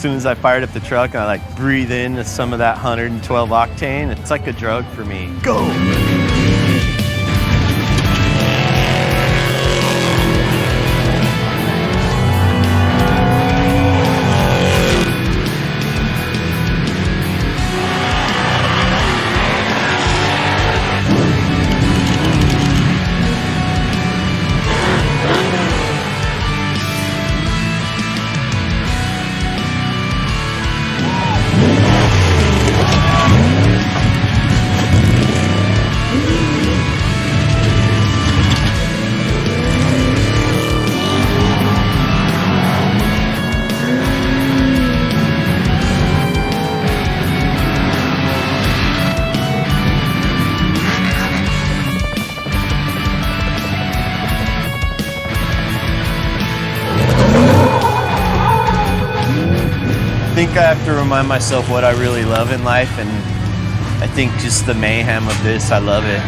soon as I fired up the truck, I like breathe in some of that 112 octane. It's like a drug for me. Go! I think I have to remind myself what I really love in life, and I think just the mayhem of this, I love it.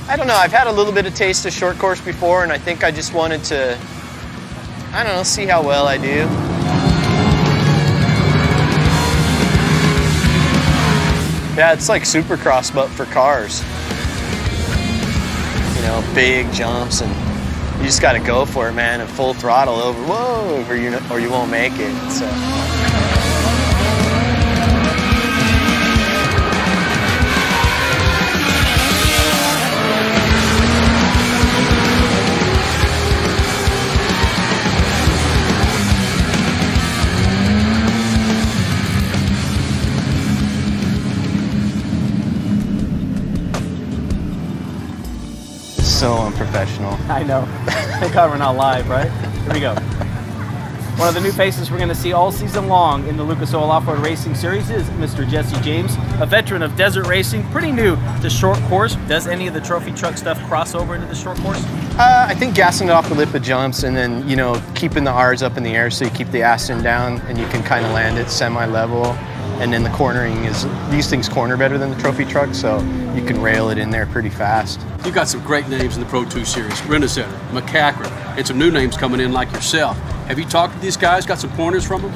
I don't know, I've had a little bit of taste of short course before, and I think I just wanted to, I don't know, see how well I do. Yeah, it's like Supercross, but for cars. You know, big jumps, and you just gotta go for it, man, and full throttle over, whoa, or you won't make it, so. So unprofessional. I know. Thank God we're not live, right? Here we go. One of the new faces we're going to see all season long in the Lucas Oil Off-Road Racing Series is Mr. Jesse James, a veteran of desert racing, pretty new to short course. Does any of the trophy truck stuff cross over into the short course? I think gassing it off the lip of jumps, and then, you know, keeping the R's up in the air so you keep the ass end down and you can kind of land it semi-level. And then the cornering is, these things corner better than the trophy truck, so you can rail it in there pretty fast. You've got some great names in the Pro 2 Series, Rennesetter, McCackron, and some new names coming in like yourself. Have you talked to these guys, got some pointers from them?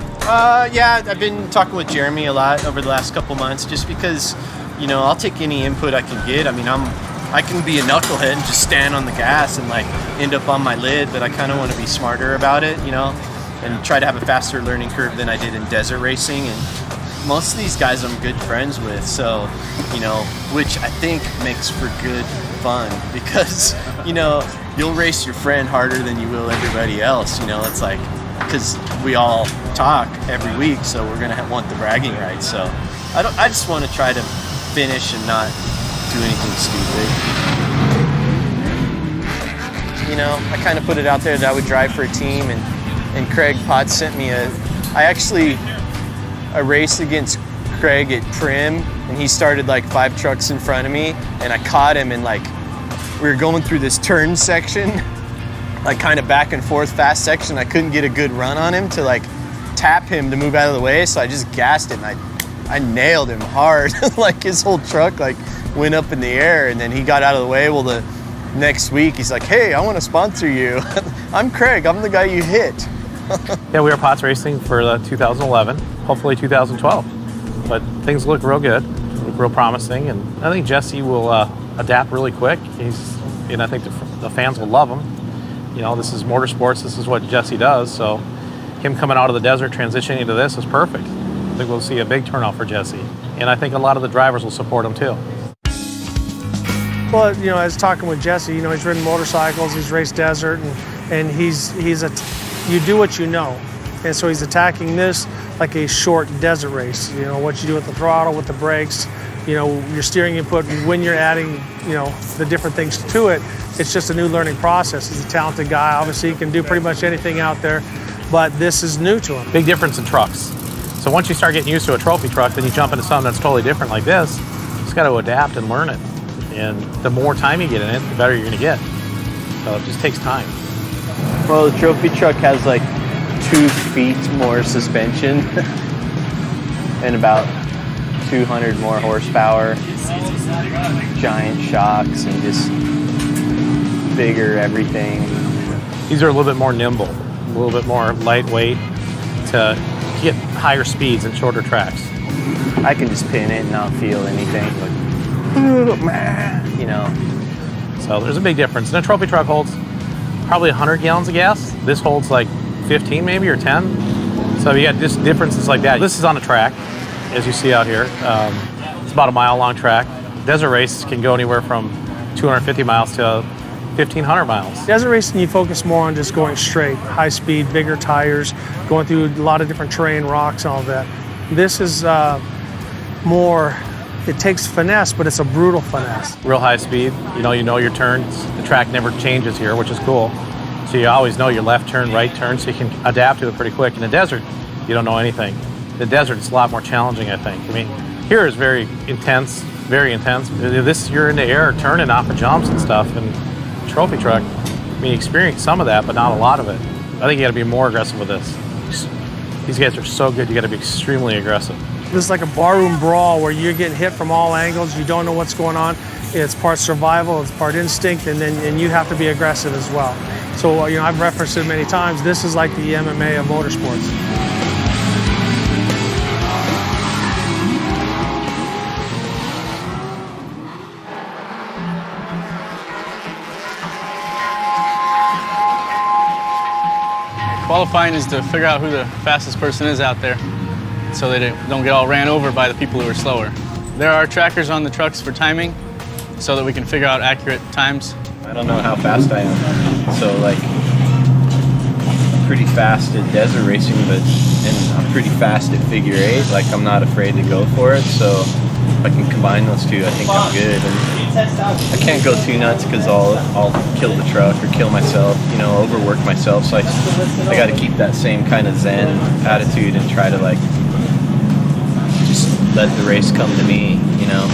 Yeah, I've been talking with Jeremy a lot over the last couple months, just because, you know, I'll take any input I can get. I mean, I can be a knucklehead and just stand on the gas and like end up on my lid, but I kind of want to be smarter about it, you know, and try to have a faster learning curve than I did in desert racing. And most of these guys I'm good friends with, so, you know, which I think makes for good fun, because, you know, you'll race your friend harder than you will everybody else, you know. It's like, because we all talk every week, so we're gonna want the bragging rights. So I just want to try to finish and not do anything stupid. You know, I kind of put it out there that I would drive for a team, and Craig Potts sent me I raced against Craig at Prim, and he started like 5 trucks in front of me, and I caught him, and like we were going through this turn section, like kind of back and forth fast section. I couldn't get a good run on him to like tap him to move out of the way, so I just gassed him. I nailed him hard. Like his whole truck like went up in the air, and then he got out of the way. Well, the next week he's like, hey, I want to sponsor you. I'm Craig, I'm the guy you hit. Yeah, we are POTS racing for 2011, hopefully 2012. But things look real good, look real promising, and I think Jessie will adapt really quick. And I think the fans will love him. You know, this is motorsports, this is what Jessie does, so him coming out of the desert, transitioning into this is perfect. I think we'll see a big turnout for Jessie, and I think a lot of the drivers will support him too. Well, you know, I was talking with Jessie, you know, he's ridden motorcycles, he's raced desert, and you do what you know. And so he's attacking this like a short desert race. You know, what you do with the throttle, with the brakes, you know, your steering input, when you're adding, you know, the different things to it, it's just a new learning process. He's a talented guy. Obviously, he can do pretty much anything out there, but this is new to him. Big difference in trucks. So once you start getting used to a trophy truck, then you jump into something that's totally different like this. You just got to adapt and learn it. And the more time you get in it, the better you're going to get. So it just takes time. Well, the trophy truck has like 2 feet more suspension and about 200 more horsepower, giant shocks, and just bigger everything. These are a little bit more nimble, a little bit more lightweight to get higher speeds and shorter tracks. I can just pin it and not feel anything. You know. So there's a big difference. And a trophy truck holds probably 100 gallons of gas. This holds like 15 maybe or 10. So you got just differences like that. This is on a track, as you see out here. It's about a mile-long track. Desert races can go anywhere from 250 miles to 1,500 miles. Desert racing, you focus more on just going straight, high speed, bigger tires, going through a lot of different terrain, rocks, and all that. This is more, it takes finesse, but it's a brutal finesse. Real high speed, you know your turns. The track never changes here, which is cool. So you always know your left turn, right turn, so you can adapt to it pretty quick. In the desert, you don't know anything. The desert is a lot more challenging, I think. I mean, here is very intense, very intense. This, you're in the air, turning off of jumps and stuff, and trophy truck, I mean, you experience some of that, but not a lot of it. I think you got to be more aggressive with this. These guys are so good, you got to be extremely aggressive. This is like a barroom brawl where you're getting hit from all angles. You don't know what's going on. It's part survival, it's part instinct, and you have to be aggressive as well. So, you know, I've referenced it many times. This is like the MMA of motorsports. Qualifying is to figure out who the fastest person is out there so they don't get all ran over by the people who are slower. There are trackers on the trucks for timing so that we can figure out accurate times. I don't know how fast I am, so like I'm pretty fast at desert racing, and I'm pretty fast at figure 8. Like I'm not afraid to go for it, so if I can combine those two, I think I'm good. And I can't go too nuts because I'll kill the truck or kill myself, you know, overwork myself. So I got to keep that same kind of zen attitude and try to like just let the race come to me, you know.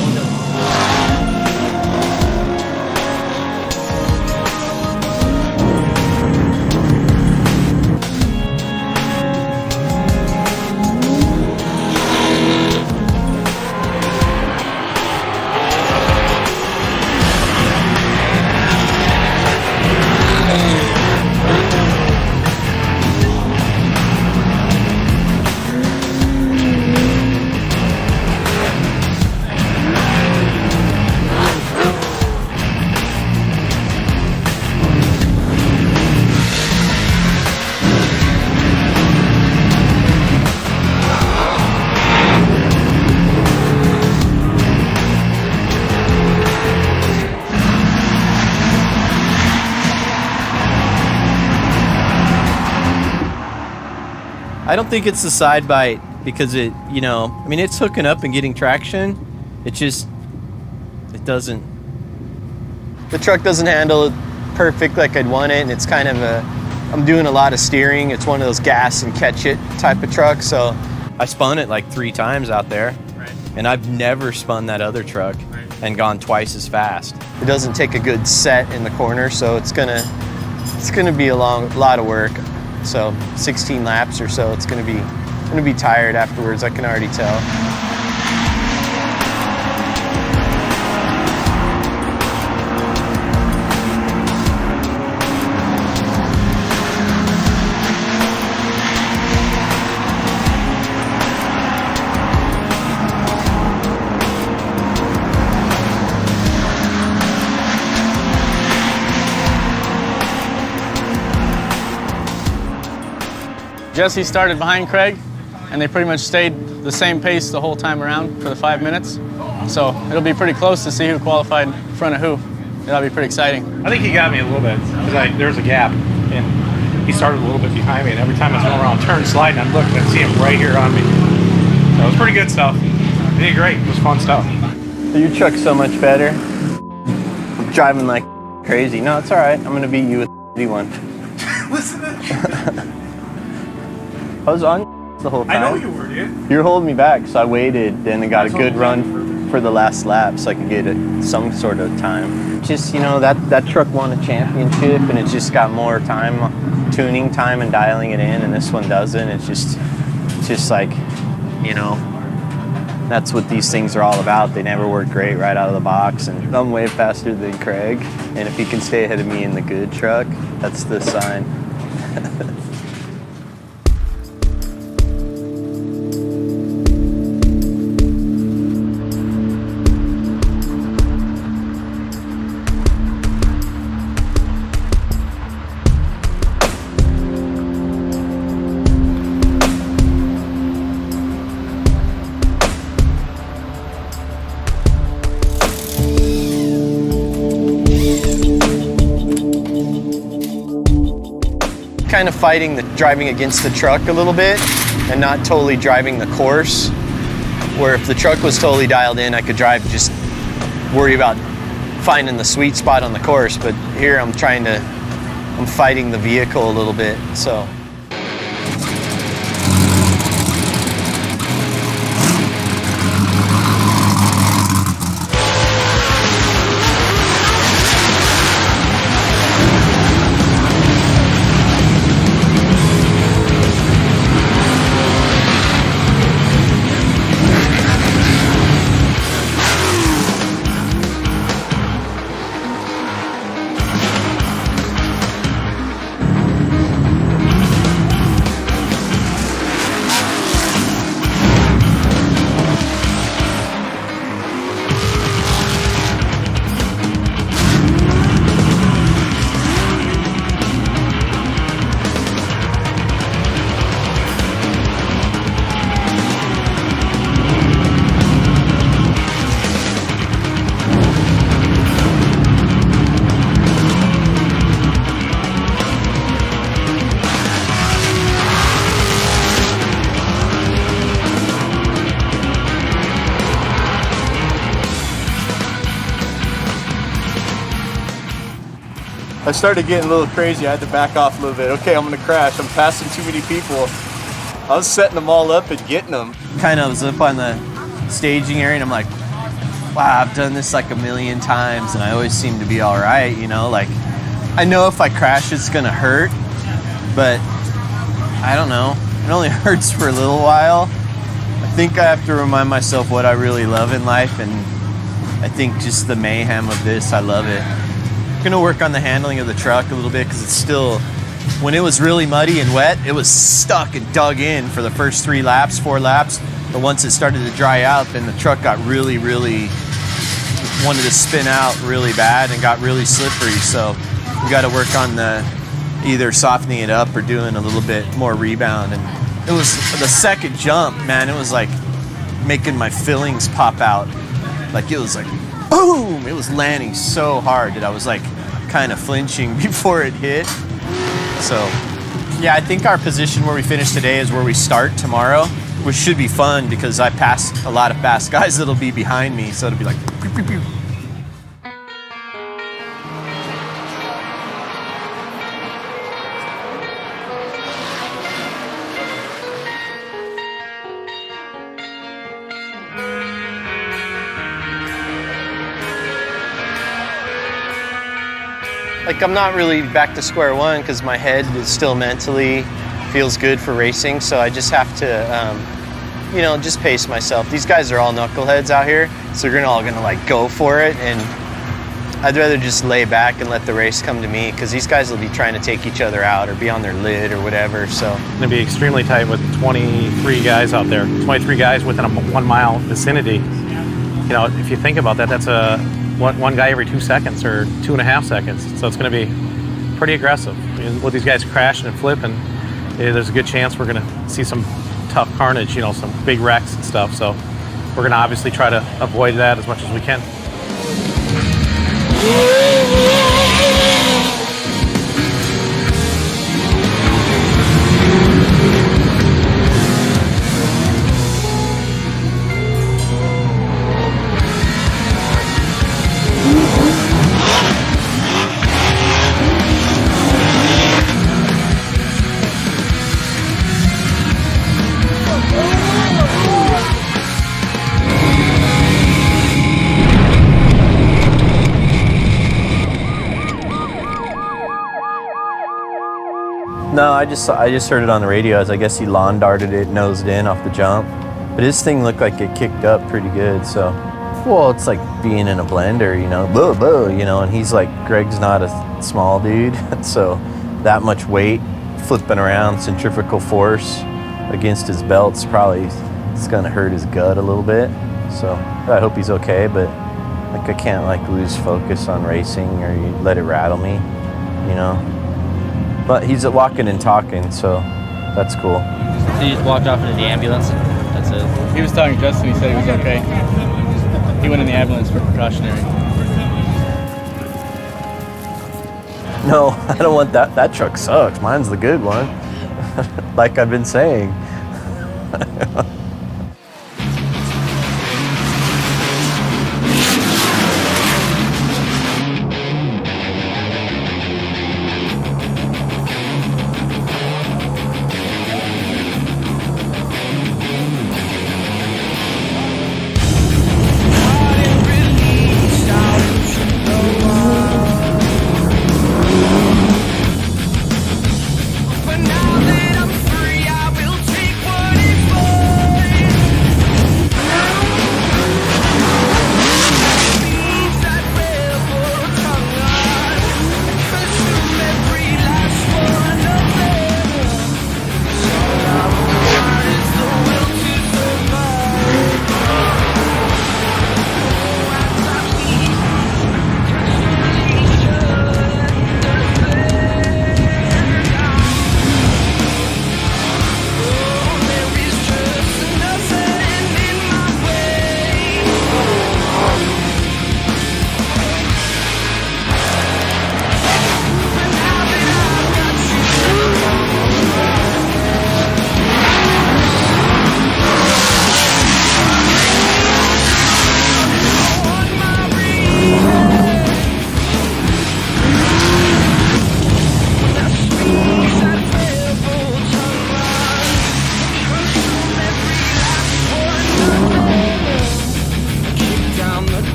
I don't think it's the side bite because it, you know, I mean, it's hooking up and getting traction. It doesn't, the truck doesn't handle it perfect like I'd want it. And it's kind of I'm doing a lot of steering. It's one of those gas and catch it type of trucks. So I spun it like 3 times out there. Right. And I've never spun that other truck and gone twice as fast. It doesn't take a good set in the corner. So it's gonna be a lot of work. So 16 laps or so, it's gonna be tired afterwards. I can already tell. Jessie started behind Craig, and they pretty much stayed the same pace the whole time around for the 5 minutes. So it'll be pretty close to see who qualified in front of who. That'll be pretty exciting. I think he got me a little bit because there was a gap, and he started a little bit behind me. And every time I was going around turn sliding, I'd look and I'd see him right here on me. So it was pretty good stuff. He did great. It was fun stuff. Your truck's so much better. I'm driving like crazy. No, it's all right. I'm gonna beat you with the one. Listen to that. I was on the whole time. I know you were, dude. You were holding me back, so I waited, then I got a good run for the last lap so I could get some sort of time. Just, you know, that truck won a championship, and it's just got more time, tuning time and dialing it in, and this one doesn't. It's just like, you know, that's what these things are all about. They never work great right out of the box, and I'm way faster than Craig, and if he can stay ahead of me in the good truck, that's the sign. Kind of fighting driving against the truck a little bit and not totally driving the course, where if the truck was totally dialed in, I could drive, just worry about finding the sweet spot on the course. But here I'm fighting the vehicle a little bit, so. I started getting a little crazy. I had to back off a little bit. Okay, I'm gonna crash. I'm passing too many people. I was setting them all up and getting them. Kind of was up on the staging area, and I'm like, wow, I've done this like a million times, and I always seem to be all right, you know? Like, I know if I crash, it's gonna hurt, but I don't know. It only hurts for a little while. I think I have to remind myself what I really love in life, and I think just the mayhem of this, I love it. I'm gonna work on the handling of the truck a little bit because it's still, when it was really muddy and wet, it was stuck and dug in for the first 4 laps. But once it started to dry out, then the truck got really wanted to spin out really bad and got really slippery. So we got to work on either softening it up or doing a little bit more rebound. And it was the second jump, man, it was like making my fillings pop out. Like it was like, boom! It was landing so hard that I was like kind of flinching before it hit. So yeah, I think our position where we finish today is where we start tomorrow, which should be fun because I passed a lot of fast guys that'll be behind me. So it'll be like, pew, pew, pew. like I'm not really back to square one because my head is still mentally feels good for racing. So I just have to, you know, just pace myself. These guys are all knuckleheads out here, so they're all gonna like go for it, and I'd rather just lay back and let the race come to me because these guys will be trying to take each other out or be on their lid or whatever. So It's going to be extremely tight with 23 guys out there. 23 guys within a 1 mile vicinity. You know, if you think about that, that's one guy every 2 seconds or 2.5 seconds. So it's going to be pretty aggressive. With these guys crashing and flipping, there's a good chance we're going to see some tough carnage, you know, some big wrecks and stuff. So we're going to obviously try to avoid that as much as we can. no, I just heard it on the radio as I guess he lawn darted it, nosed in off the jump. But his thing looked like it kicked up pretty good. So, well, it's like being in a blender, you know, boo, boo, you know. And he's like, Greg's not a small dude, so that much weight flipping around, centrifugal force against his belts probably it's gonna hurt his gut a little bit. So I hope he's okay. But like I can't like lose focus on racing or you let it rattle me, you know. But he's walking and talking, so that's cool. So you just walked off into the ambulance? That's it? He was talking to Justin, he said he was okay. He went in the ambulance for precautionary. No, I don't want that. That truck sucks. Mine's the good one. Like I've been saying.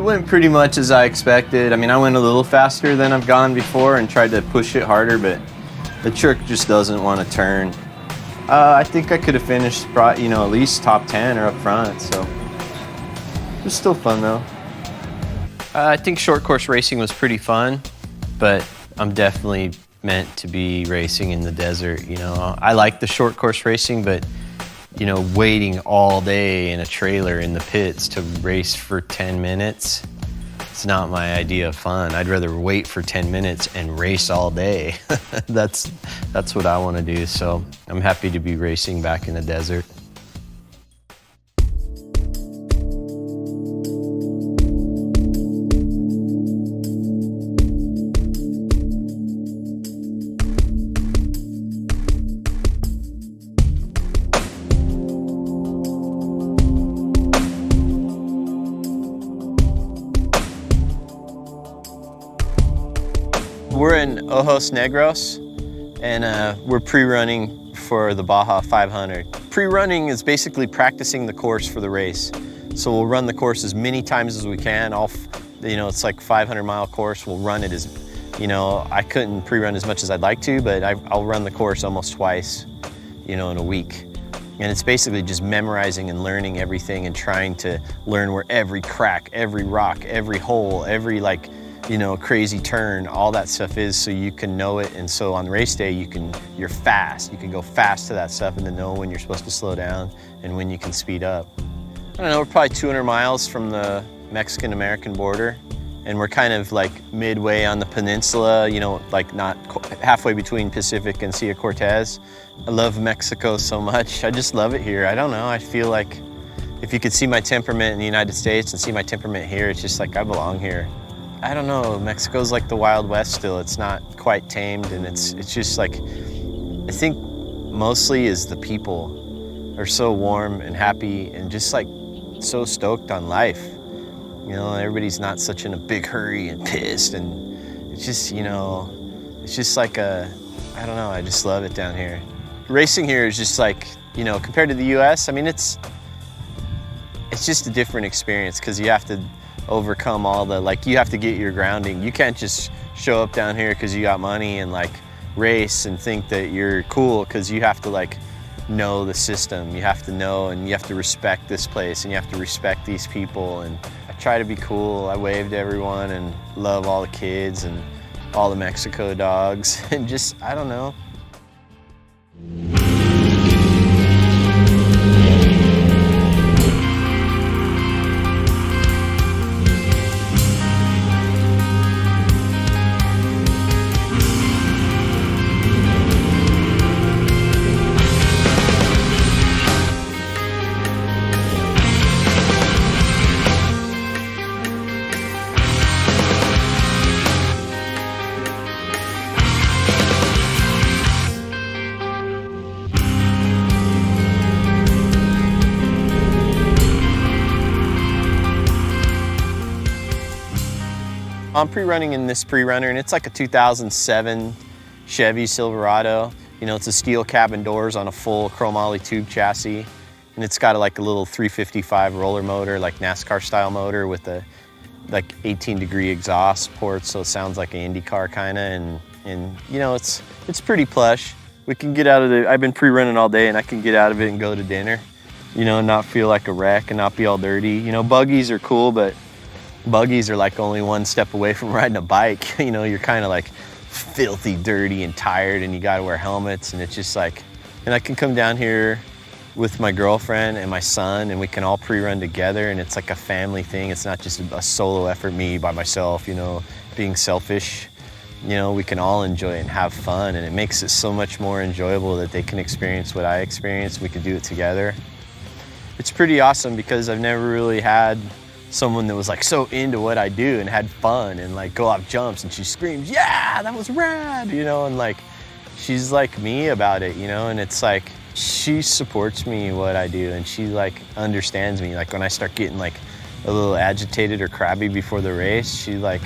Went pretty much as I expected. I mean, I went a little faster than I've gone before and tried to push it harder, but the truck just doesn't want to turn. I think I could have finished, you know, at least top 10 or up front, so it was still fun though. I think short course racing was pretty fun, but I'm definitely meant to be racing in the desert. You know, I like the short course racing, but you know, waiting all day in a trailer in the pits to race for 10 minutes, it's not my idea of fun. I'd rather wait for 10 minutes and race all day. That's what I want to do. So I'm happy to be racing back in the desert. We're in Ojos Negros, and we're pre-running for the Baja 500. Pre-running is basically practicing the course for the race. So we'll run the course as many times as we can. It's like 500-mile course. We'll run it as, I couldn't pre-run as much as I'd like to, but I'll run the course almost twice, in a week. And it's basically just memorizing and learning everything and trying to learn where every crack, every rock, every hole, every crazy turn, all that stuff is, so you can know it. And so on race day, you're fast. You can go fast to that stuff and then know when you're supposed to slow down and when you can speed up. I don't know, we're probably 200 miles from the Mexican-American border, and we're kind of like midway on the peninsula, not halfway between Pacific and Sea of Cortez. I love Mexico so much. I just love it here. I don't know, I feel like if you could see my temperament in the United States and see my temperament here, it's just like I belong here. I don't know, Mexico's like the Wild West still. It's not quite tamed, and it's just like, I think mostly is the people are so warm and happy and just like so stoked on life. Everybody's not such in a big hurry and pissed, and it's just, it's just like I don't know, I just love it down here. Racing here is just like, compared to the US, I mean, it's just a different experience because you have to overcome all the, you have to get your grounding. You can't just show up down here because you got money and race and think that you're cool, because you have to know the system. You have to know, and you have to respect this place, and you have to respect these people. And I try to be cool. I wave to everyone and love all the kids and all the Mexico dogs and just, I don't know. I'm pre-running in this pre-runner, and it's like a 2007 Chevy Silverado. It's a steel cabin doors on a full chromoly tube chassis, and it's got a little 355 roller motor, like NASCAR style motor with a 18-degree exhaust port, so it sounds like an Indy car kind of, and it's pretty plush. We can get out of I've been pre-running all day, and I can get out of it and go to dinner, and not feel like a wreck and not be all dirty. Buggies are cool, but buggies are only one step away from riding a bike. You're kind of filthy, dirty, and tired, and you gotta wear helmets, and it's just and I can come down here with my girlfriend and my son, and we can all pre-run together, and it's like a family thing. It's not just a solo effort, me by myself, being selfish. We can all enjoy it and have fun, and it makes it so much more enjoyable that they can experience what I experienced. We can do it together. It's pretty awesome because I've never really had someone that was so into what I do and had fun and go off jumps, and she screams, "Yeah, that was rad," and she's like me about it, and it's she supports me in what I do, and she understands me. When I start getting a little agitated or crabby before the race, she's like,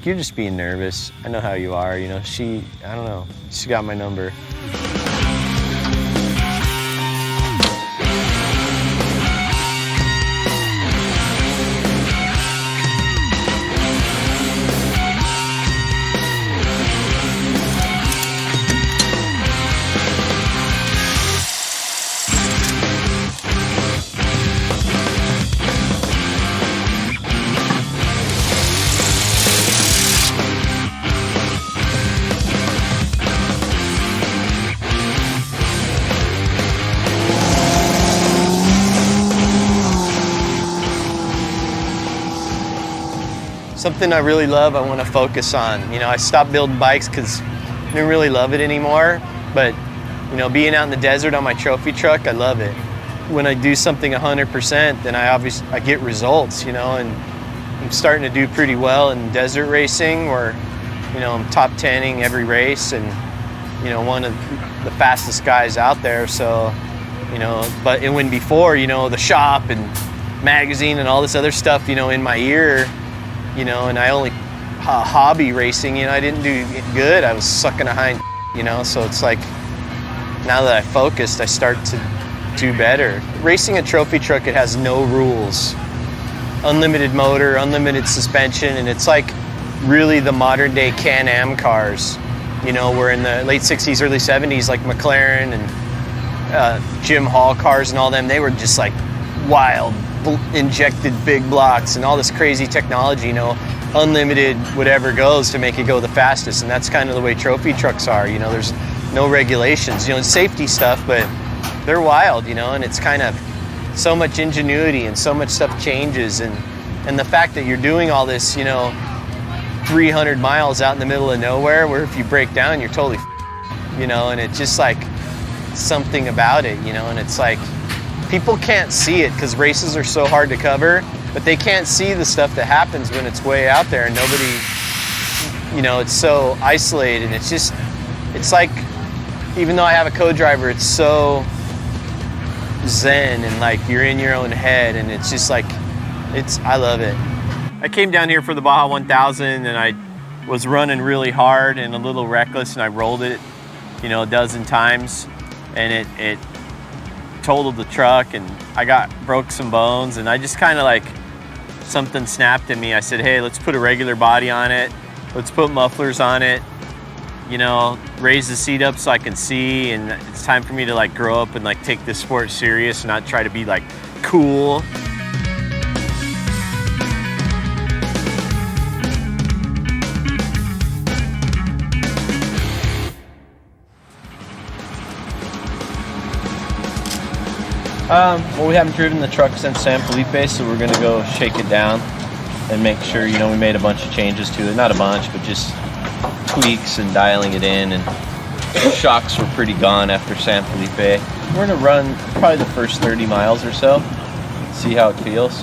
"You're just being nervous. I know how you are," I don't know, she got my number. Something I really love, I want to focus on. I stopped building bikes because I didn't really love it anymore, but being out in the desert on my trophy truck, I love it. When I do something 100%, then I get results, and I'm starting to do pretty well in desert racing, where I'm top 10ing every race, and one of the fastest guys out there. So but when before, the shop and magazine and all this other stuff, in my ear, and I only hobby racing, I didn't do good. I was sucking a hind you know, so it's like now that I focused, I start to do better. Racing a trophy truck, it has no rules. Unlimited motor, unlimited suspension, and it's like really the modern day Can-Am cars. You know, where in the late 60s, early 70s, like McLaren and Jim Hall cars and all them, they were just like wild, injected big blocks and all this crazy technology, you know, unlimited whatever goes to make it go the fastest. And that's kind of the way trophy trucks are, you know, there's no regulations, you know, it's safety stuff, but they're wild, you know, and it's kind of so much ingenuity and so much stuff changes. And the fact that you're doing all this, you know, 300 miles out in the middle of nowhere, where if you break down, you're totally, you know, and it's just like something about it, you know, and it's like people can't see it because races are so hard to cover, but they can't see the stuff that happens when it's way out there and nobody, you know, it's so isolated. It's just, it's like, even though I have a co-driver, it's so zen and like you're in your own head, and it's just like, I love it. I came down here for the Baja 1000 and I was running really hard and a little reckless, and I rolled it, you know, a dozen times, and it totaled the truck, and I broke some bones, and I just kind of like, something snapped in me. I said, hey, let's put a regular body on it. Let's put mufflers on it, you know, raise the seat up so I can see, and it's time for me to like grow up and like take this sport serious and not try to be like cool. Well, we haven't driven the truck since San Felipe, so we're gonna go shake it down and make sure, you know, we made a bunch of changes to it. Not a bunch, but just tweaks and dialing it in, and the shocks were pretty gone after San Felipe. We're gonna run probably the first 30 miles or so, see how it feels.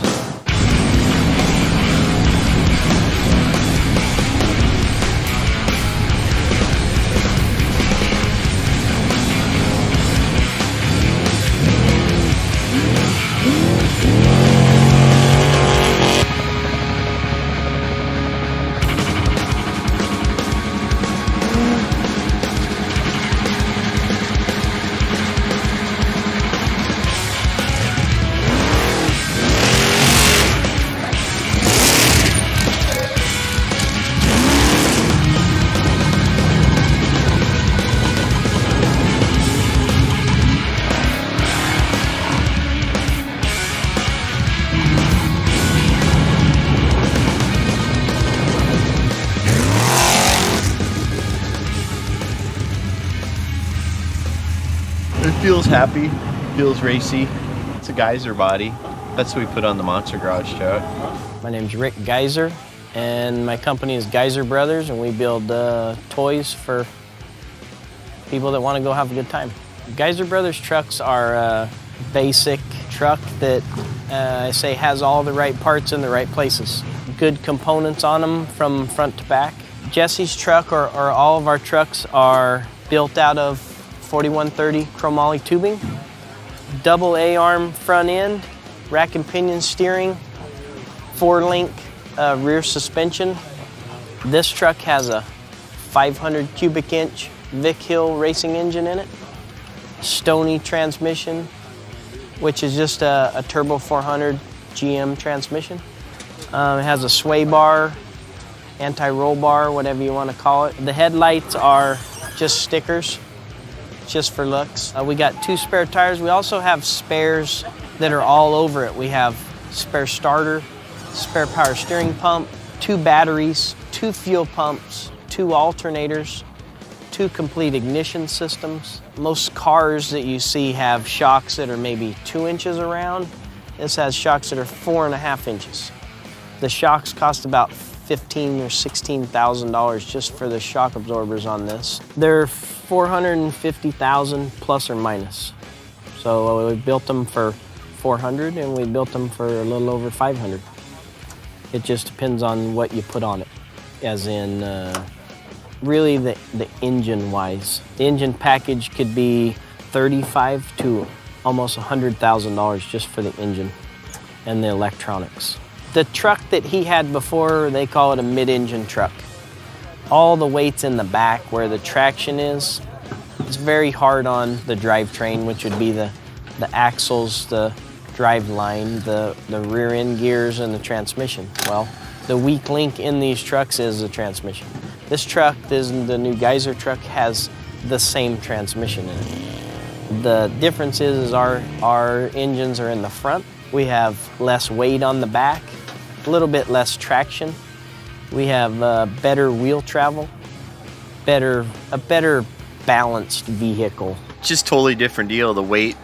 It feels happy, feels racy. It's a geyser body. That's what we put on the Monster Garage truck. My name's Rick Geyser, and my company is Geyser Brothers, and we build toys for people that want to go have a good time. Geyser Brothers trucks are a basic truck that I say has all the right parts in the right places. Good components on them from front to back. Jessie's truck, or all of our trucks, are built out of 4130 chromoly tubing, double A-arm front end, rack and pinion steering, 4-link rear suspension. This truck has a 500 cubic inch Vic Hill racing engine in it, Stony transmission, which is just a turbo 400 GM transmission. It has a sway bar, anti-roll bar, whatever you want to call it. The headlights are just stickers, just for looks. We got 2 spare tires. We also have spares that are all over it. We have spare starter, spare power steering pump, 2 batteries, 2 fuel pumps, 2 alternators, 2 complete ignition systems. Most cars that you see have shocks that are maybe 2 inches around. This has shocks that are 4.5 inches. The shocks cost about $15,000 or $16,000 just for the shock absorbers on this. They're $450,000 plus or minus. So we built them for $400 and we built them for a little over $500. It just depends on what you put on it, as in really the engine wise. The engine package could be $35,000 to almost $100,000 just for the engine and the electronics. The truck that he had before, they call it a mid-engine truck. All the weight's in the back where the traction is. It's very hard on the drivetrain, which would be the axles, the drive line, the rear end gears, and the transmission. Well, the weak link in these trucks is the transmission. This truck, the new Geyser truck, has the same transmission in it. The difference is our engines are in the front. We have less weight on the back, a little bit less traction. We have better wheel travel, a better balanced vehicle. Just totally different deal. The weight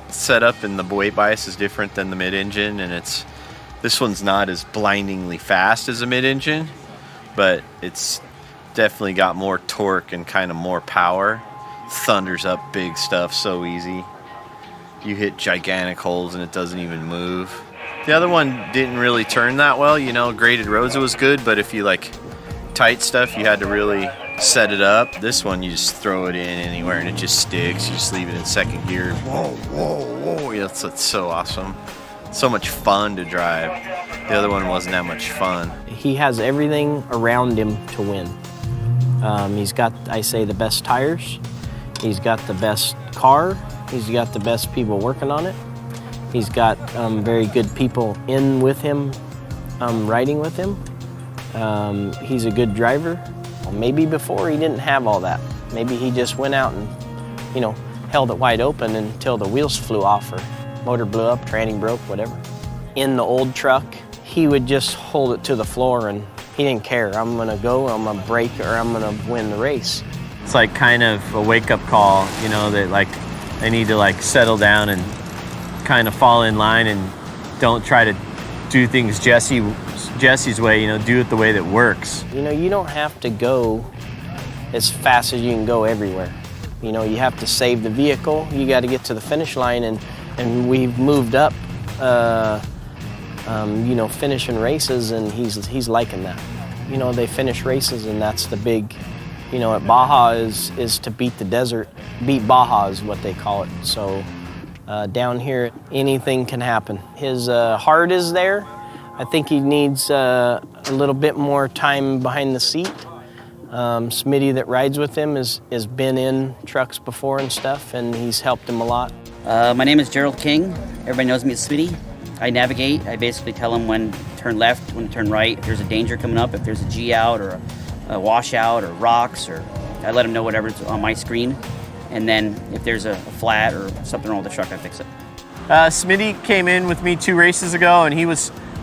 setup and the weight bias is different than the mid-engine, and this one's not as blindingly fast as a mid-engine, but it's definitely got more torque and kind of more power. Thunders up big stuff so easy. You hit gigantic holes and it doesn't even move. The other one didn't really turn that well, you know, graded roads it was good, but if you like tight stuff, you had to really set it up. This one, you just throw it in anywhere and it just sticks. You just leave it in second gear. Whoa, whoa, whoa. Yeah, it's so awesome. So much fun to drive. The other one wasn't that much fun. He has everything around him to win. He's got, I say, the best tires. He's got the best car. He's got the best people working on it. He's got very good people in with him, riding with him. He's a good driver. Well, maybe before he didn't have all that. Maybe he just went out and, you know, held it wide open until the wheels flew off or motor blew up, tranny broke, whatever. In the old truck, he would just hold it to the floor and he didn't care. I'm gonna go, I'm gonna brake, or I'm gonna win the race. It's like kind of a wake-up call, you know, that like I need to like settle down and kind of fall in line and don't try to do things Jesse's way, you know, do it the way that works. You know, you don't have to go as fast as you can go everywhere. You know, you have to save the vehicle. You got to get to the finish line, and we've moved up, you know, finishing races, and he's liking that. You know, they finish races, and that's the big, you know, at Baja is to beat the desert. Beat Baja is what they call it. So down here, anything can happen. His heart is there. I think he needs a little bit more time behind the seat. Smitty that rides with him has been in trucks before and stuff, and he's helped him a lot. My name is Gerald King. Everybody knows me as Smitty. I navigate. I basically tell them when to turn left, when to turn right, if there's a danger coming up, if there's a G out or a washout or rocks, or I let them know whatever's on my screen. And then if there's a flat or something wrong with the truck, I fix it. Smitty came in with me 2 races ago, and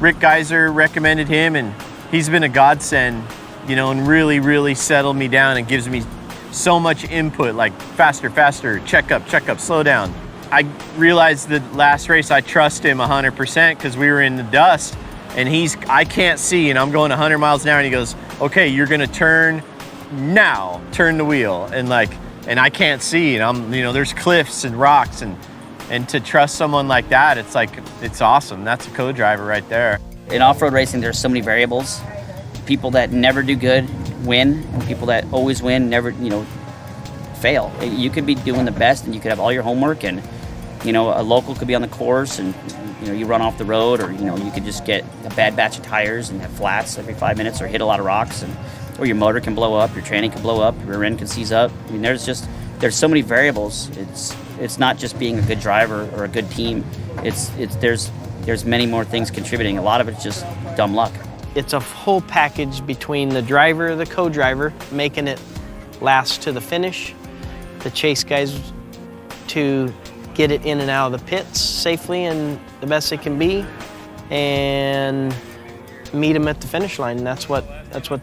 Rick Geyser recommended him, and he's been a godsend, you know, and really settled me down and gives me so much input, like faster, check up, slow down. I realized the last race I trust him 100% because we were in the dust, and I can't see, and I'm going 100 miles an hour, and he goes, okay, you're gonna turn now, turn the wheel, and I can't see, and I'm, you know, there's cliffs and rocks, and to trust someone like that, it's awesome. That's a co-driver right there. In off-road racing, there's so many variables. People that never do good win, and people that always win never, you know, fail. You could be doing the best, and you could have all your homework, and, you know, a local could be on the course, and, you know, you run off the road, or, you know, you could just get a bad batch of tires and have flats every 5 minutes, or hit a lot of rocks, or your motor can blow up, your tranny can blow up, your rear end can seize up. I mean, there's so many variables. It's not just being a good driver or a good team. There's many more things contributing. A lot of it's just dumb luck. It's a whole package between the driver, the co-driver, making it last to the finish, the chase guys to get it in and out of the pits safely and the best they can be, and meet them at the finish line. That's what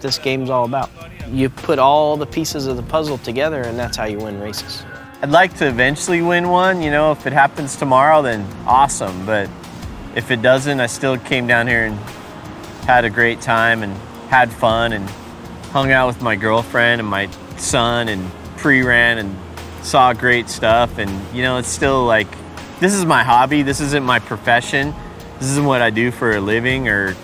this game's all about. You put all the pieces of the puzzle together, and that's how you win races. I'd like to eventually win one, you know, if it happens tomorrow, then awesome, but if it doesn't, I still came down here and had a great time and had fun and hung out with my girlfriend and my son and pre-ran and saw great stuff, and, you know, it's still like, this is my hobby, this isn't my profession, this isn't what I do for a living, or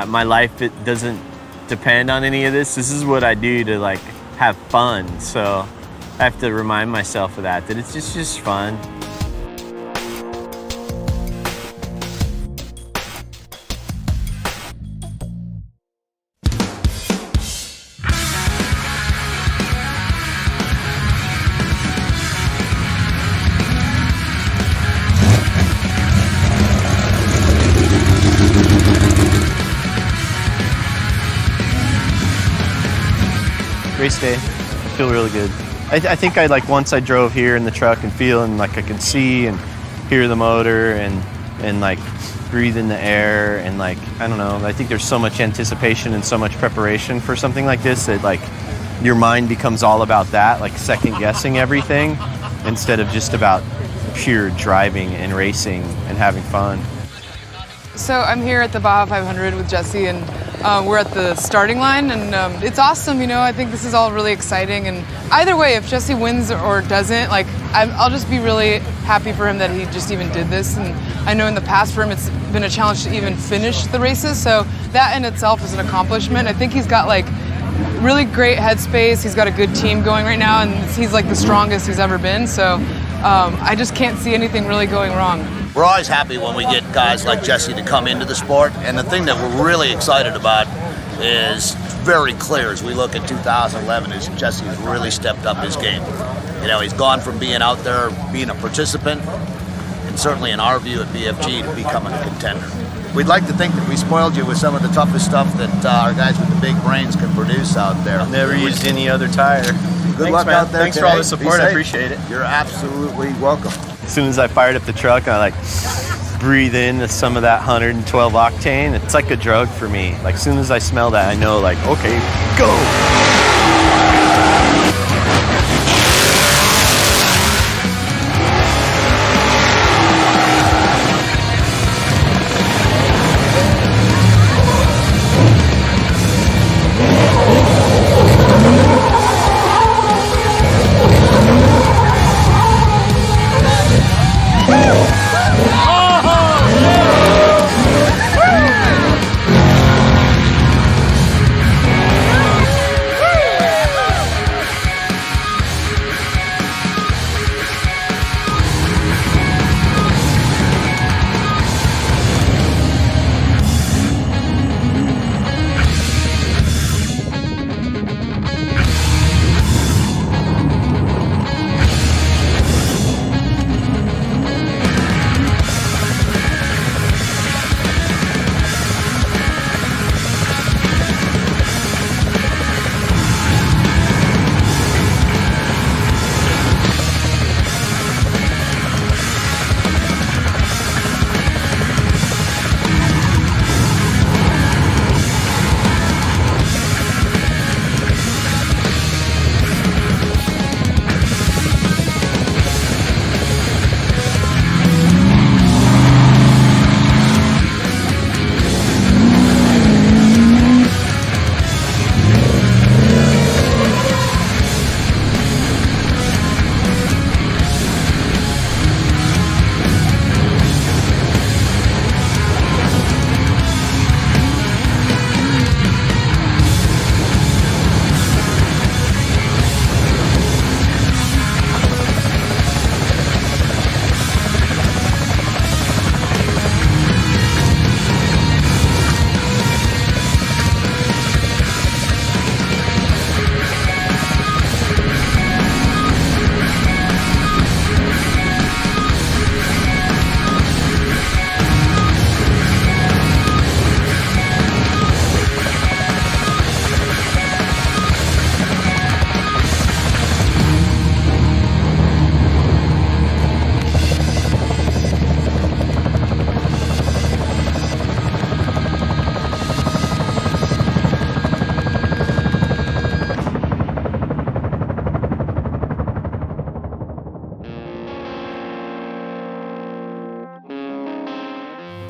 my life, it doesn't depend on any of this. This is what I do to like have fun. So I have to remind myself of that it's just fun. race day. Feel really good. I think I like once I drove here in the truck and feeling like I could see and hear the motor and like breathe in the air and like, I don't know, I think there's so much anticipation and so much preparation for something like this that like your mind becomes all about that, like second guessing everything instead of just about pure driving and racing and having fun. So I'm here at the Baja 500 with Jessie, and we're at the starting line, and it's awesome. You know, I think this is all really exciting, and either way, if Jessie wins or doesn't, like I'll just be really happy for him that he just even did this. And I know in the past for him it's been a challenge to even finish the races, so that in itself is an accomplishment. I think he's got like really great headspace. He's got a good team going right now, and he's like the strongest he's ever been. So I just can't see anything really going wrong. We're always happy when we get guys like Jessie to come into the sport, and the thing that we're really excited about is very clear as we look at 2011 is Jessie has really stepped up his game. You know, he's gone from being out there, being a participant, and certainly in our view at BFG to becoming a contender. We'd like to think that we spoiled you with some of the toughest stuff that our guys with the big brains can produce out there. I've never used any other tire. Good luck out there. Thanks for all the support, I appreciate it. You're absolutely welcome. As soon as I fired up the truck, I like breathe in some of that 112 octane. It's like a drug for me. Like as soon as I smell that, I know like, okay, go.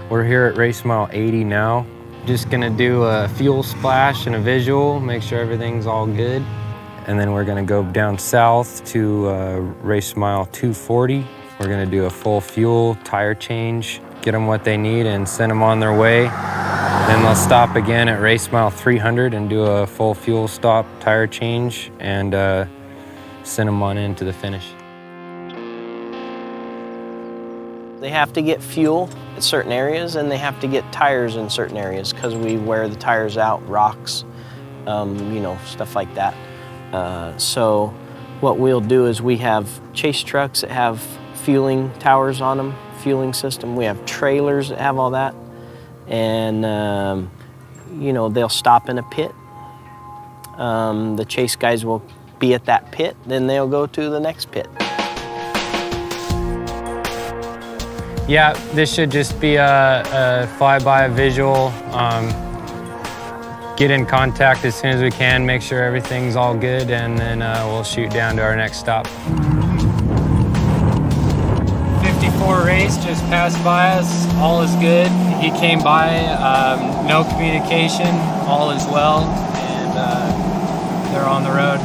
We're here at race mile 80 now. Just gonna do a fuel splash and a visual, make sure everything's all good. And then we're gonna go down south to race mile 240. We're gonna do a full fuel, tire change, get them what they need and send them on their way. Then they'll stop again at race mile 300 and do a full fuel stop, tire change, and send them on into the finish. They have to get fuel at certain areas and they have to get tires in certain areas because we wear the tires out, rocks, you know, stuff like that. So what we'll do is we have chase trucks that have fueling towers on them, fueling system. We have trailers that have all that. And, you know, they'll stop in a pit. The chase guys will be at that pit, then they'll go to the next pit. Yeah, this should just be a fly-by visual. Get in contact as soon as we can, make sure everything's all good, and then we'll shoot down to our next stop. 54 race just passed by us, all is good. He came by, no communication, all is well, and they're on the road.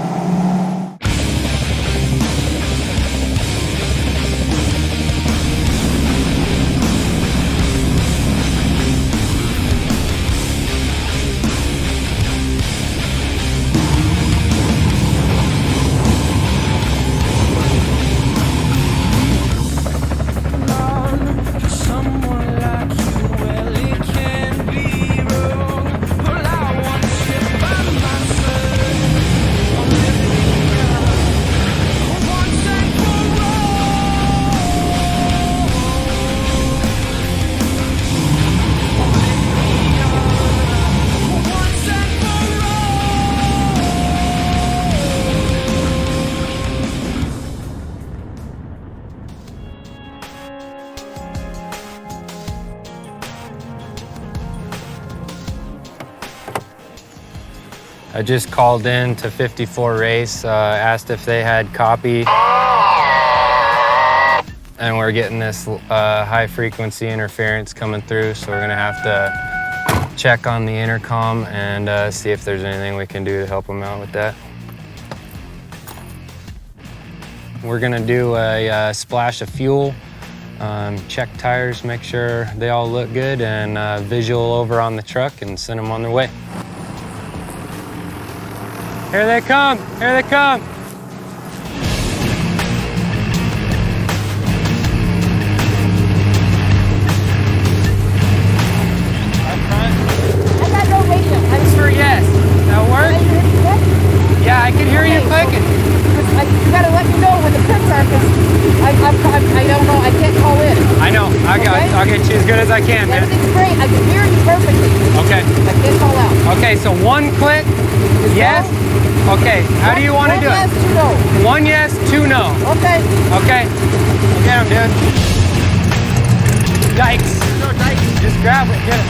I just called in to 54 race, asked if they had copy. And we're getting this high frequency interference coming through, so we're gonna have to check on the intercom and see if there's anything we can do to help them out with that. We're gonna do a splash of fuel, check tires, make sure they all look good, and visual over on the truck and send them on their way. Here they come, here they come. I got no radio. Thanks for yes. That work? Yeah, I can hear you clicking. You gotta let me know when the pits are, because I don't know, I can't call in. I know, I'll get you as good as I can, man. Everything's great, I can hear you perfectly. Okay. I can't call out. Okay, so one click, yes. Okay, how do you want to do it? One yes, two no. One yes, two no. Okay. Okay. Get him, dude. Yikes. Just grab it, get it.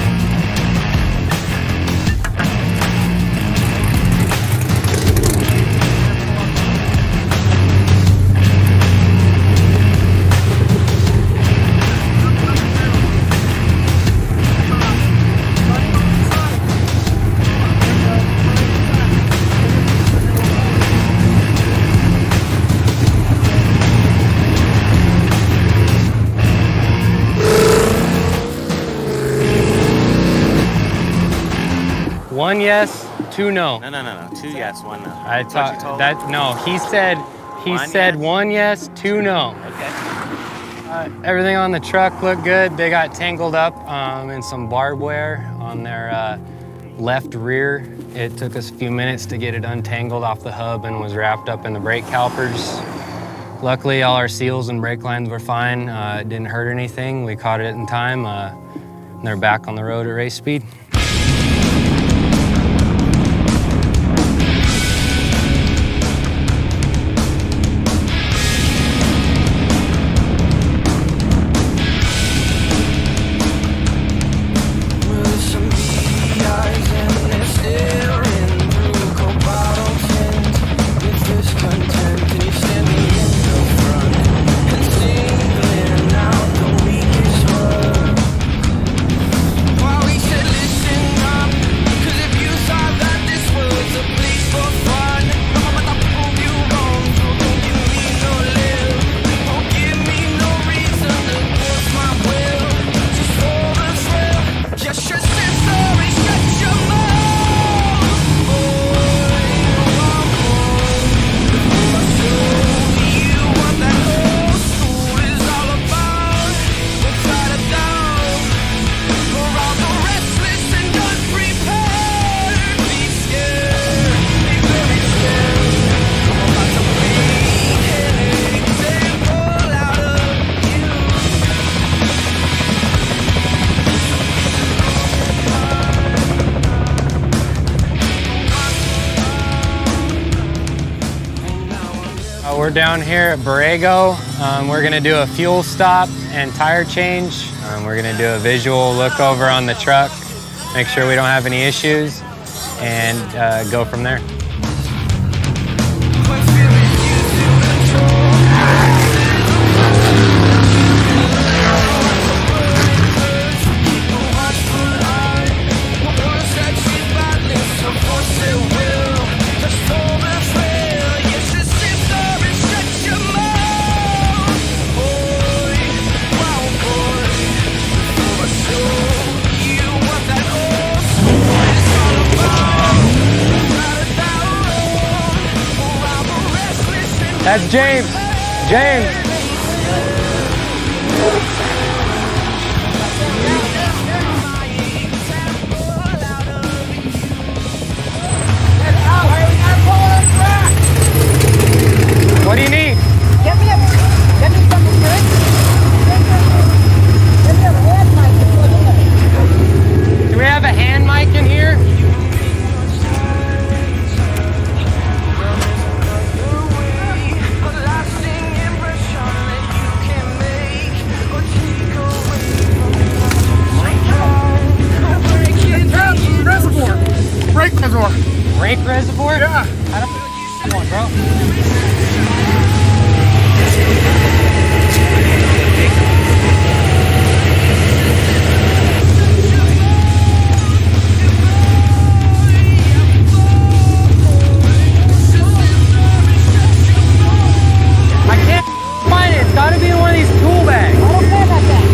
One yes, two no. No. Two yes, one no. I thought that no. He said yes? one yes, two no. Okay. Everything on the truck looked good. They got tangled up in some barbed wire on their left rear. It took us a few minutes to get it untangled off the hub and was wrapped up in the brake calipers. Luckily, all our seals and brake lines were fine. It didn't hurt anything. We caught it in time. And they're back on the road at race speed. While we said listen we're down here at Borrego. We're gonna do a fuel stop and tire change. We're gonna do a visual look over on the truck, make sure we don't have any issues, and go from there. That's James. James. What do you need? Get me something good. Get me a hand mic. Do we have a hand mic in here? Brake reservoir. Brake reservoir? Yeah. I don't one, bro. I can't find it. It's got to be in one of these tool bags. I don't care about that.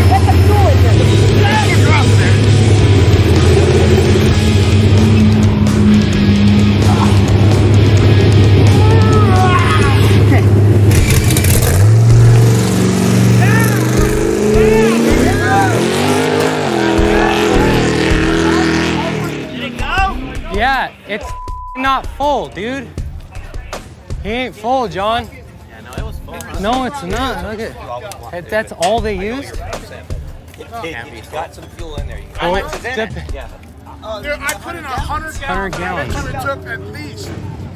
Get the tool in here. Drop it. Yeah, it's not full, dude. He ain't full, John. Yeah, no, it was full. No, it's not. Look at that's all they used. It's got some fuel in there. Oh, It's in it. step- Yeah. Dude, I put in 100 100 gallons. gallons. It took at least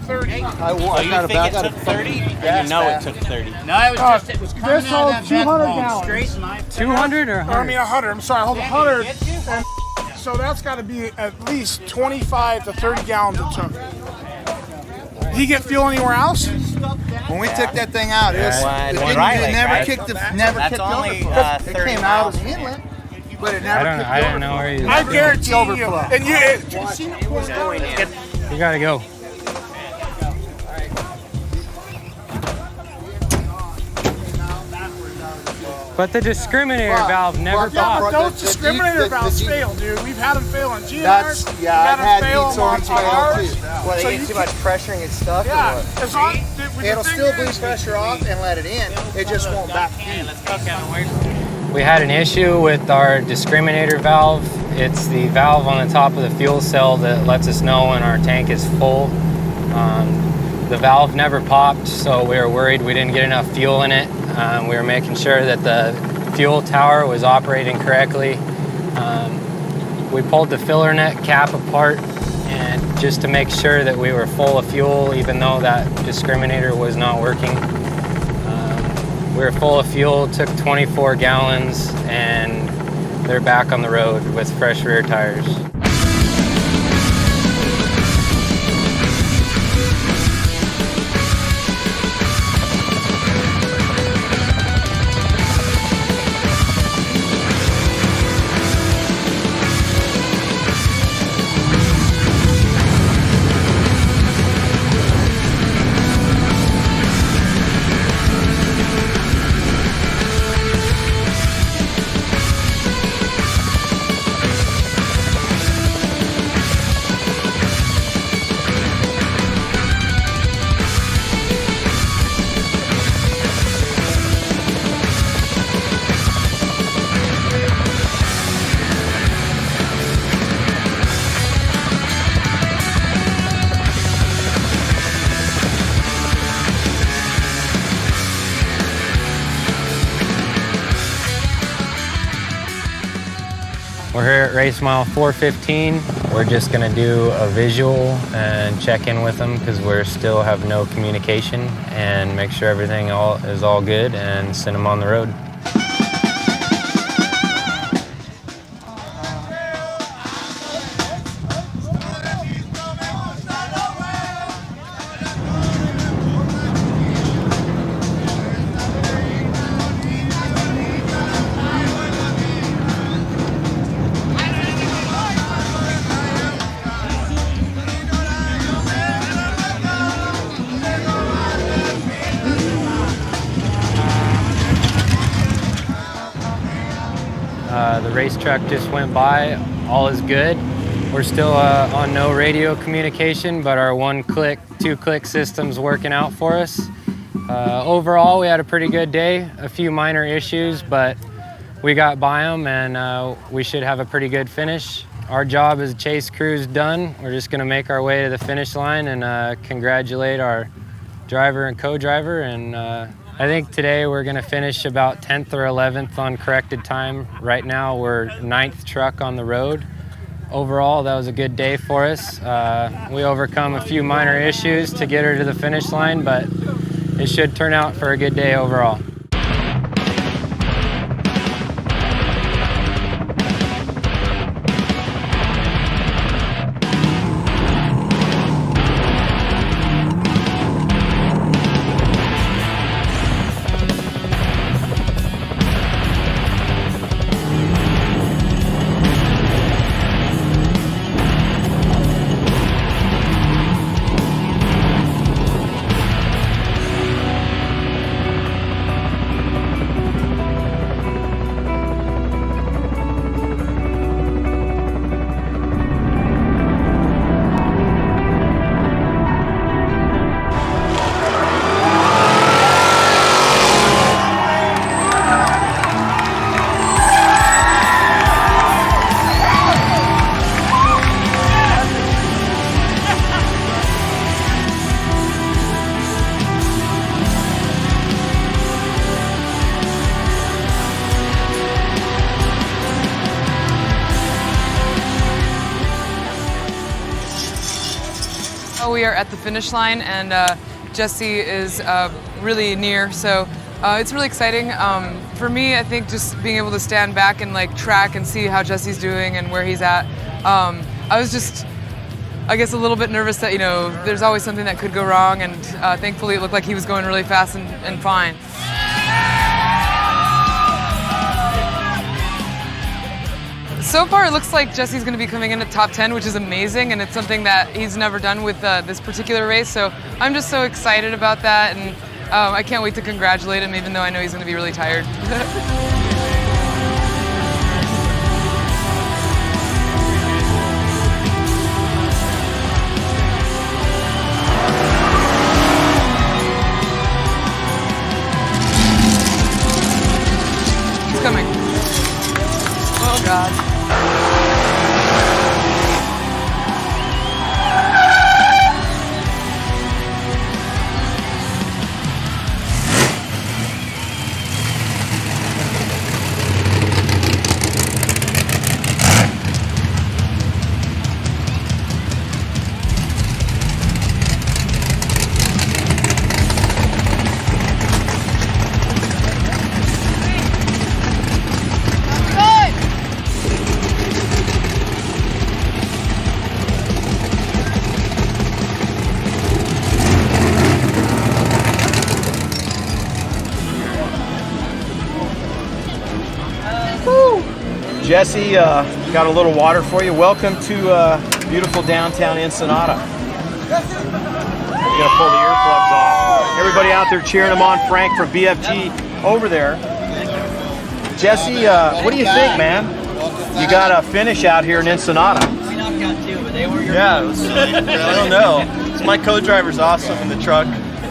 30. So you think it took 30? And you know it took 30. No, it was coming This out holds of that vent 200 wall, gallons. straight in my 200 or I 100? mean 100. I'm sorry, hold 100. And so that's got to be at least 25 to 30 gallons it took. Did he get fuel anywhere else? When we took that thing out, it never kicked the That's only, it 30 came out of miles. the inlet, but it I never don't. kicked I the don't know where he. I guarantee you. overflow. And you seen it pour down? You gotta go. But the discriminator valve never Yeah, but popped. those discriminator valves fail, dude. We've had them fail on GRs. That's, We've yeah, I've had them fail these on ones fail ours. too. Well, they So get you too can- much pressure and get stuck or Yeah, what? as long, the It'll thing still bleed is- pressure off and let it in. It just won't back feed. We had an issue with our discriminator valve. It's the valve on the top of the fuel cell that lets us know when our tank is full. The valve never popped, so we were worried we didn't get enough fuel in it. We were making sure that the fuel tower was operating correctly. We pulled the filler net cap apart and just to make sure that we were full of fuel, even though that discriminator was not working. We were full of fuel, took 24 gallons, and they're back on the road with fresh rear tires. We're here at race mile 415. We're just gonna do a visual and check in with them because we still have no communication, and make sure everything is all good and send them on the road. The race truck just went by. All is good. We're still on no radio communication, but our 1-click, 2-click system's working out for us. Overall, we had a pretty good day. A few minor issues, but we got by them, and we should have a pretty good finish. Our job as a chase crew's done. We're just going to make our way to the finish line and congratulate our driver and co-driver. And I think today we're going to finish about 10th or 11th on corrected time. Right now we're 9th truck on the road. Overall, that was a good day for us. We overcome a few minor issues to get her to the finish line, but it should turn out for a good day overall. We are at the finish line, and Jessie is really near, so it's really exciting. For me, I think just being able to stand back and like track and see how Jessie's doing and where he's at. I was just, I guess, a little bit nervous that, you know, there's always something that could go wrong, and thankfully it looked like he was going really fast and fine. So far, it looks like Jessie's going to be coming in at top 10, which is amazing, and it's something that he's never done with this particular race. So I'm just so excited about that, and I can't wait to congratulate him, even though I know he's going to be really tired. He's coming. Oh, God. Jessie, got a little water for you. Welcome to beautiful downtown Ensenada. You're gonna pull the earplugs off. Everybody out there cheering him on. Frank from BFG over there. Jesse, what do you think, man? You got a finish out here in Ensenada. We knocked out two, but they were your Yeah, it was, I don't know. My co-driver's awesome in the truck.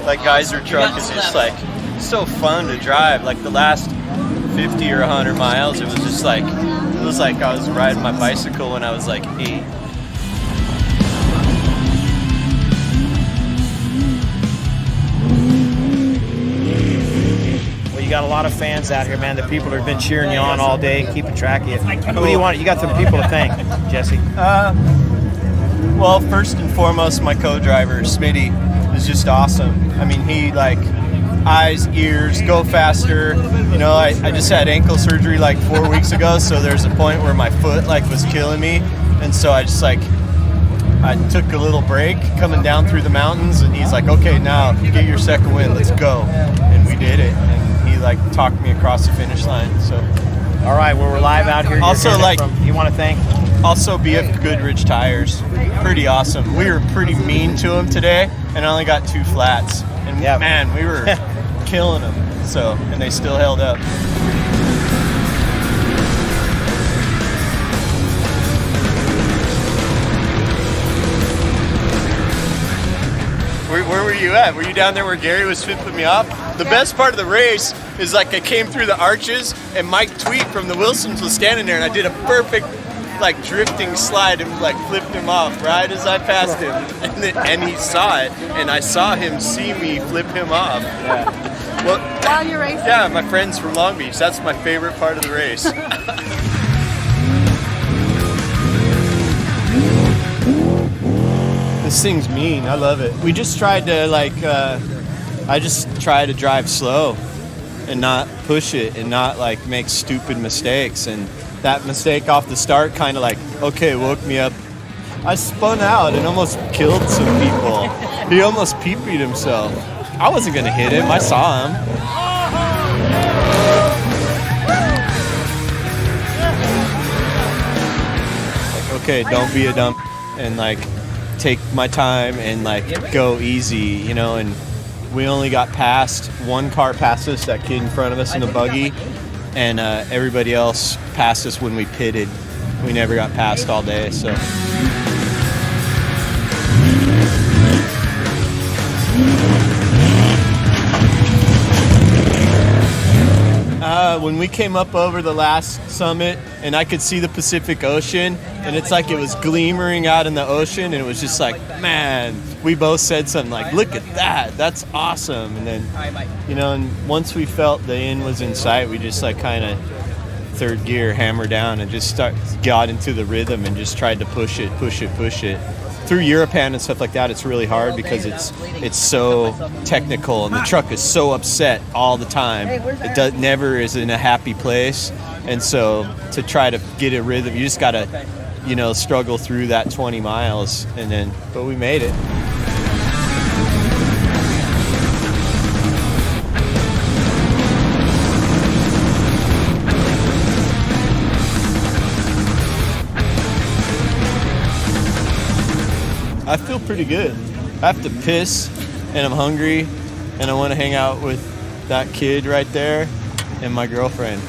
Like Geyser truck is just like so fun to drive. Like the last 50 or 100 miles, it was just like, it was like I was riding my bicycle when I was like 8. What you got a lot of fans out here, man. The people that have been cheering you on all day, keeping track of you. Who do you want? You got some people to thank, Jesse. Well, first and foremost, my co-driver, Smitty, is just awesome. I mean, he, like, eyes, ears, go faster. You know, I just had ankle surgery like 4 weeks ago, so there's a point where my foot, like, was killing me. And so I just, like, I took a little break coming down through the mountains, and he's like, okay, now get your second win, let's go. And we did it, and he, like, talked me across the finish line, so. All right, well, we're live out here. Also, like, you want to thank? Also, BF Goodrich tires, pretty awesome. We were pretty mean to him today, and I only got 2 flats. And man, we were killing them. So, and they still held up. Where were you at? Were you down there where Gary was flipping me off? The best part of the race is, like, I came through the arches, and Mike Tweet from the Wilsons was standing there, and I did a perfect, like, drifting slide and, like, flipped him off right as I passed him. And he saw it, and I saw him see me flip him off. Yeah. Well, while you're racing? Yeah, my friends from Long Beach. That's my favorite part of the race. This thing's mean. I love it. We just tried to, like, I just try to drive slow and not push it and not, like, make stupid mistakes. And that mistake off the start kind of, like, okay, woke me up. I spun out and almost killed some people. He almost pee-peed himself. I wasn't going to hit him. I saw him. Like, okay, don't be a dumb and, like, take my time and, like, go easy, you know. And we only got past one car passed us, that kid in front of us in the buggy, and everybody else passed us when we pitted. We never got passed all day, so. When we came up over the last summit and I could see the Pacific Ocean, and it's like it was glimmering out in the ocean, and it was just like, man, we both said something like, look at that, that's awesome. And then, you know, and once we felt the end was in sight, we just, like, kind of third gear, hammer down, and just got into the rhythm and just tried to push it. Through Europan and stuff like that, it's really hard because it's so technical, and the truck is so upset all the time. It never is in a happy place, and so to try to get a rhythm, you just gotta, you know, struggle through that 20 miles, and then, but we made it. I feel pretty good. I have to piss, and I'm hungry, and I want to hang out with that kid right there and my girlfriend.